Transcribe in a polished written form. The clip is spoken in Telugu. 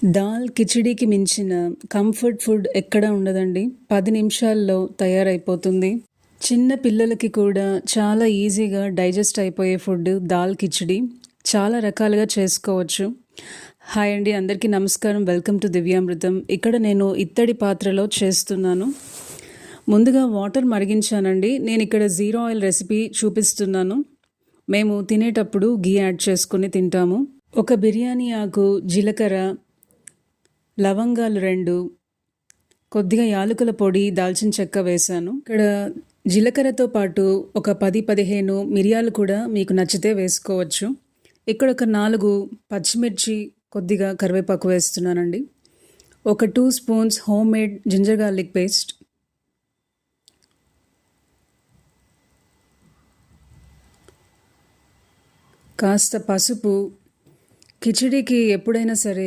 దాల్ కిచిడీకి మించిన కంఫర్ట్ ఫుడ్ ఎక్కడ ఉండదండి. 10 నిమిషాల్లో తయారైపోతుంది. చిన్న పిల్లలకి కూడా చాలా ఈజీగా డైజెస్ట్ అయిపోయే ఫుడ్ దాల్ కిచిడి. చాలా రకాలుగా చేసుకోవచ్చు. హాయ్ అండి, అందరికీ నమస్కారం. Welcome to Divyamrutham. ఇక్కడ నేను ఇత్తడి పాత్రలో చేస్తున్నాను. ముందుగా వాటర్ మరిగించానండి. నేను ఇక్కడ జీరో ఆయిల్ రెసిపీ చూపిస్తున్నాను. మేము తినేటప్పుడు ఘీ యాడ్ చేసుకుని తింటాము. ఒక బిర్యానీ ఆకు, జీలకర్ర, లవంగాలు 2, కొద్దిగా యాలకుల పొడి, దాల్చిన చెక్క వేశాను. ఇక్కడ జీలకర్రతో పాటు ఒక 10-15 మిరియాలు కూడా మీకు నచ్చితే వేసుకోవచ్చు. ఇక్కడ ఒక 4 పచ్చిమిర్చి, కొద్దిగా కరివేపాకు వేస్తున్నానండి. ఒక 2 spoons home made ginger garlic paste, కాస్త పసుపు. కిచిడీకి ఎప్పుడైనా సరే